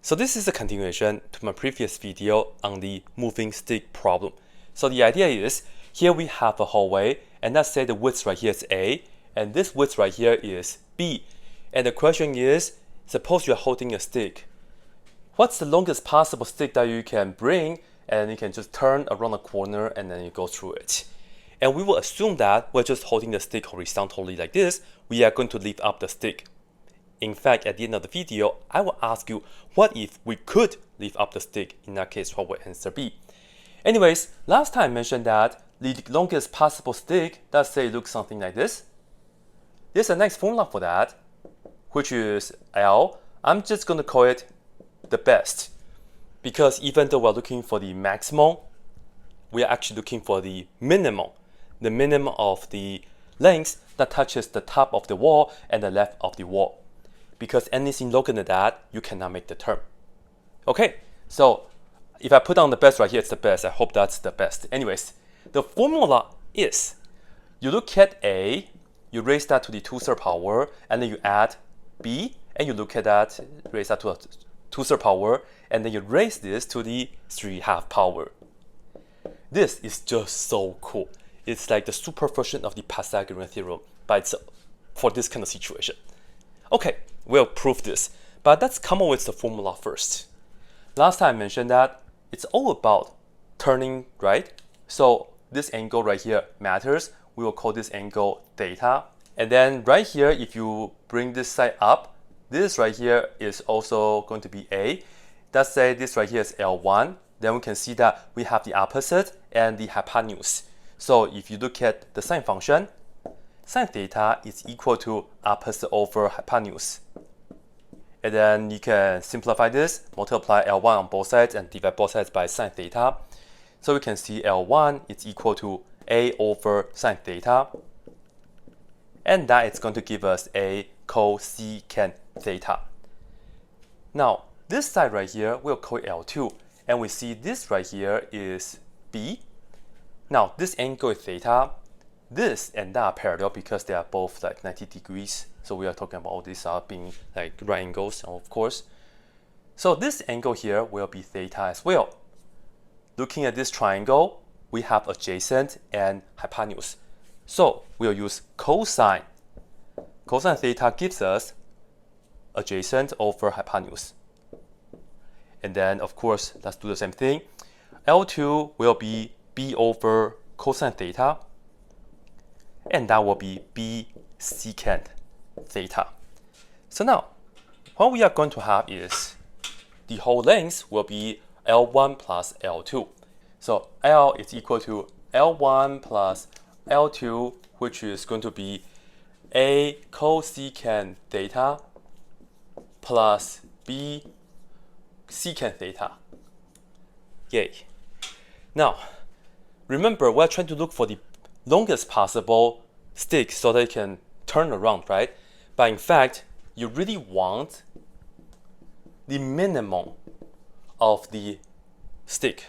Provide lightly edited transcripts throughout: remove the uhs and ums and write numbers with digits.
So this is a continuation to my previous video on the moving stick problem. So the idea is, here we have a hallway, and let's say the width right here is A, and this width right here is B. And the question is, suppose you're holding a stick. What's the longest possible stick that you can bring, and you can just turn around a corner and then you go through it? And we will assume that we're just holding the stick horizontally like this. We are going to lift up the stick. In fact, at the end of the video, I will ask you, what if we could lift up the stick? In that case, what would answer be? Anyways, last time I mentioned that the longest possible stick, let's say, looks something like this. There's a nice formula for that, which is L. I'm just going to call it the best, because even though we're looking for the maximum, we are actually looking for the minimum of the length that touches the top of the wall and the left of the wall. Because anything longer than that, you cannot make the term. Okay, so if I put down the best right here, it's the best. I hope that's the best. Anyways, the formula is, you look at A, you raise that to the 2/3 power, and then you add B, and you look at that, raise that to a 2/3 power, and then you raise this to the 3/2 power. This is just so cool. It's like the super version of the Pythagorean theorem by itself for this kind of situation. Okay, we'll prove this, but let's come up with the formula first. Last time I mentioned that it's all about turning, right? So this angle right here matters. We will call this angle theta. And then right here, if you bring this side up, this right here is also going to be A. Let's say this right here is L1. Then we can see that we have the opposite and the hypotenuse. So if you look at the sine function, sine theta is equal to opposite over hypotenuse. And then you can simplify this, multiply L1 on both sides and divide both sides by sine theta. So we can see L1 is equal to A over sine theta. And that is going to give us a cosecant theta. Now, this side right here, we'll call it L2. And we see this right here is B. Now, this angle is theta. This and that are parallel because they are both like 90 degrees. So we are talking about all these being like right angles, of course. So this angle here will be theta as well. Looking at this triangle, we have adjacent and hypotenuse. So we'll use cosine. Cosine theta gives us adjacent over hypotenuse. And then, of course, let's do the same thing. L2 will be B over cosine theta. And that will be B secant theta. So now, what we are going to have is the whole length will be L1 plus L2. So L is equal to L1 plus L2, which is going to be A cosecant theta plus B secant theta. Yay. Now, remember, we're trying to look for the longest possible stick so that it can turn around, right? But in fact, you really want the minimum of the stick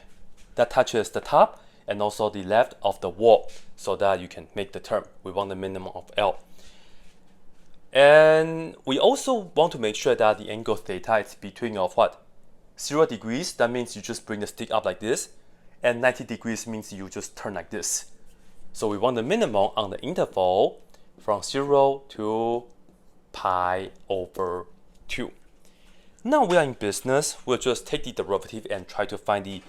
that touches the top and also the left of the wall so that you can make the term. We want the minimum of L. And we also want to make sure that the angle theta is between of what? 0 degrees, that means you just bring the stick up like this, and 90 degrees means you just turn like this. So we want the minimum on the interval from 0 to pi over 2. Now we are in business, we'll just take the derivative and try to find the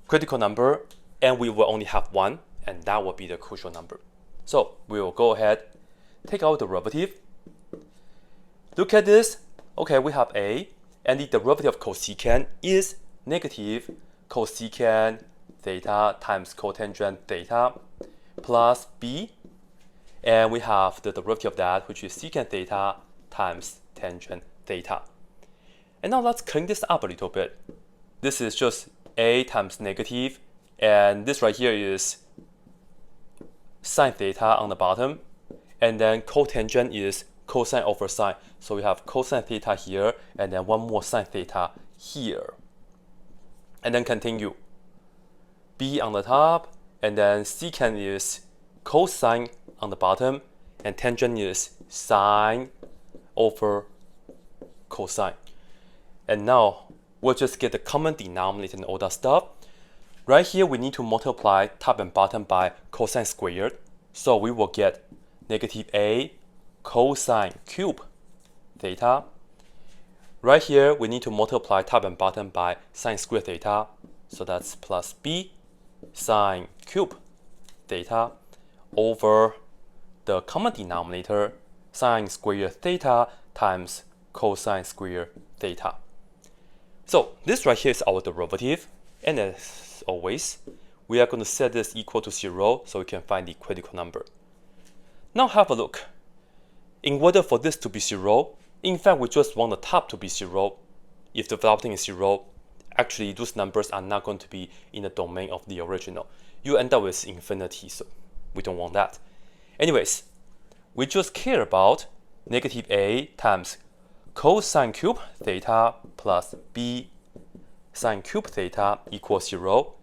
critical number, and we will only have one, and that will be the crucial number. So we will go ahead, take our derivative. Look at this. Okay, we have A, and the derivative of cosecant is negative cosecant theta times cotangent theta plus B, and we have the derivative of that, which is secant theta times tangent theta. And now let's clean this up a little bit. This is just A times negative, and this right here is sine theta on the bottom, and then cotangent is cosine over sine. So we have cosine theta here, and then one more sine theta here. And then continue. B on the top, and then secant is cosine on the bottom, and tangent is sine over cosine. And now we'll just get the common denominator and all that stuff. Right here, we need to multiply top and bottom by cosine squared. So we will get negative a cosine cube theta. Right here, we need to multiply top and bottom by sine squared theta. So that's plus b sine cube theta over the common denominator sine squared theta times cosine squared theta. So this right here is our derivative, and as always, we are going to set this equal to 0 so we can find the critical number. Now have a look. In order for this to be 0, in fact we just want the top to be 0. If the value is 0, actually those numbers are not going to be in the domain of the original. You end up with infinity, so we don't want that. Anyways, we just care about negative a times cosine cube theta plus b sine cube theta equals 0.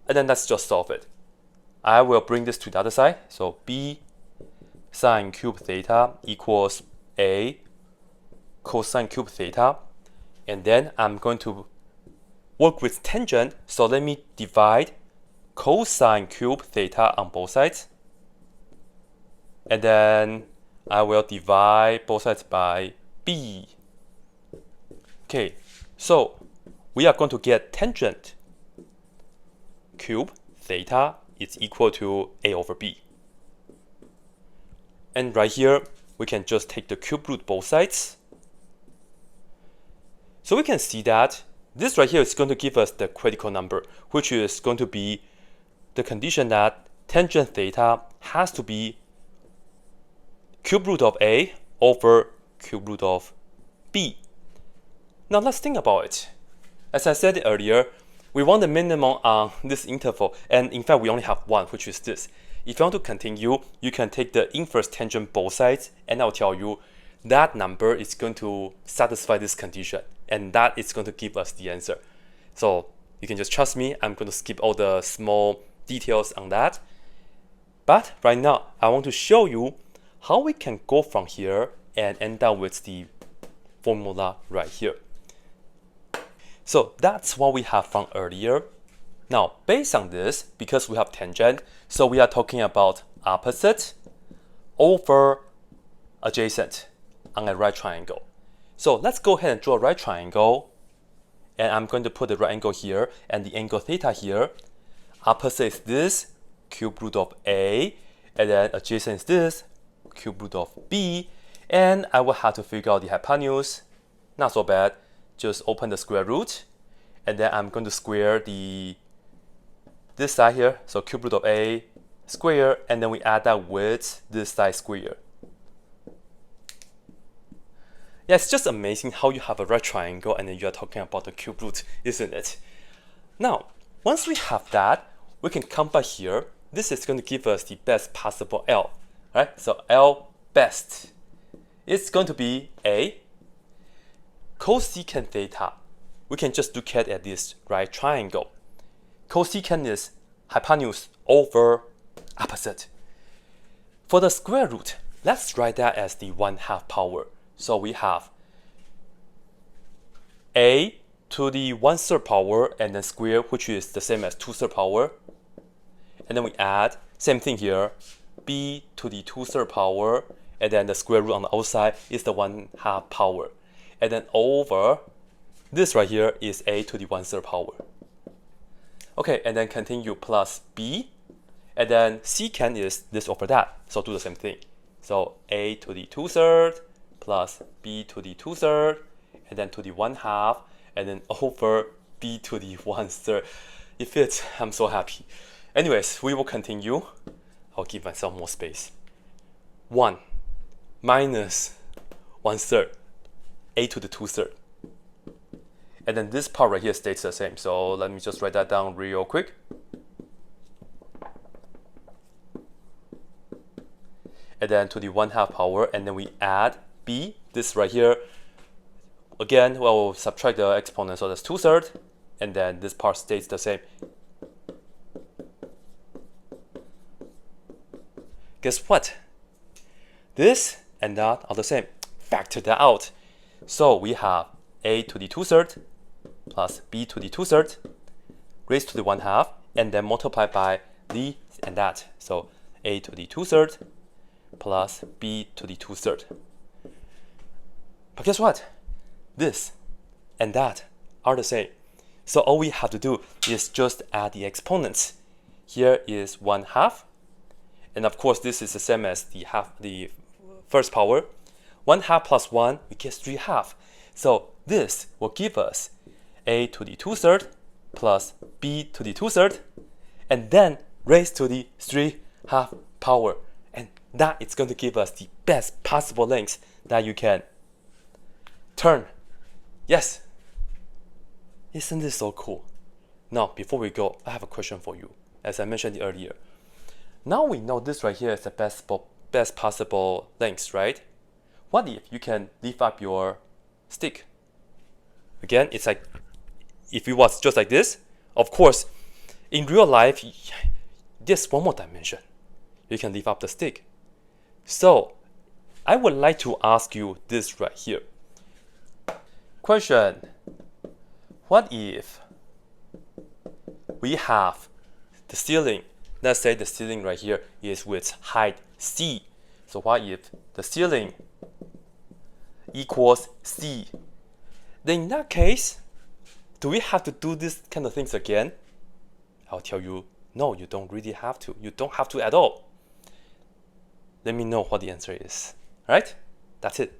And then let's just solve it. I will bring this to the other side. So b sine cube theta equals a cosine cube theta. And then I'm going to work with tangent. So let me divide cosine cube theta on both sides. And then I will divide both sides by b. Okay, so we are going to get tangent cube theta is equal to a over b. And right here, we can just take the cube root both sides. So we can see that this right here is going to give us the critical number, which is going to be the condition that tangent theta has to be cube root of a over cube root of b. Now let's think about it. As I said earlier, we want the minimum on this interval, and in fact we only have one, which is this. If you want to continue, you can take the inverse tangent both sides, and I'll tell you that number is going to satisfy this condition, and that is going to give us the answer. So you can just trust me, I'm going to skip all the small details on that. But right now, I want to show you how we can go from here and end up with the formula right here. So that's what we have from earlier. Now, based on this, because we have tangent, so we are talking about opposite over adjacent on a right triangle. So let's go ahead and draw a right triangle. And I'm going to put the right angle here and the angle theta here. Opposite is this, cube root of a, and then adjacent is this, cube root of b. And I will have to figure out the hypotenuse. Not so bad. Just open the square root, and then I'm going to square this side here, so cube root of a square, and then we add that with this side square. Yeah, it's just amazing how you have a right triangle and then you are talking about the cube root, isn't it? Now, once we have that, we can come back here. This is going to give us the best possible L, right? So L best, it's going to be a cosecant theta. We can just look at this right triangle. Cosecant is hypotenuse over opposite. For the square root, let's write that as the 1/2 power. So we have a to the 1/3 power and then square, which is the same as 2/3 power. And then we add, same thing here, b to the 2/3 power, and then the square root on the outside is the 1/2 power. And then over this right here is a to the 1/3 power. Okay, and then continue plus b, and then secant is this over that, so do the same thing. So a to the 2/3 plus b to the 2/3, and then to the 1/2, and then over b to the 1/3. It fits, I'm so happy. Anyways, we will continue. I'll give myself more space. 1 minus 1/3, a to the 2/3. And then this part right here stays the same. So let me just write that down real quick. And then to the 1/2 power, and then we add b, this right here. Again, we'll subtract the exponent, so that's 2/3, and then this part stays the same. Guess what? This and that are the same. Factor that out. So we have a to the 2/3 plus b to the 2/3 raised to the 1/2, and then multiply by the and that. So a to the 2/3 plus b to the 2/3. But guess what? This and that are the same. So all we have to do is just add the exponents. Here is 1/2, and of course this is the same as the first power. 1/2 plus 1, we get 3/2. So this will give us a to the 2/3 plus b to the 2/3, and then raised to the 3/2 power. And that is going to give us the best possible length that you can turn. Yes. Isn't this so cool? Now, before we go, I have a question for you. As I mentioned earlier, now we know this right here is the best possible length, right? What if you can lift up your stick? Again, it's like if it was just like this. Of course, in real life, there's one more dimension. You can lift up the stick. So, I would like to ask you this right here. Question: what if we have the ceiling? Let's say the ceiling right here is with height c. So what if the ceiling equals c? Then in that case, do we have to do this kind of things again? I'll tell you, no, you don't really have to. You don't have to at all. Let me know what the answer is. All right? That's it.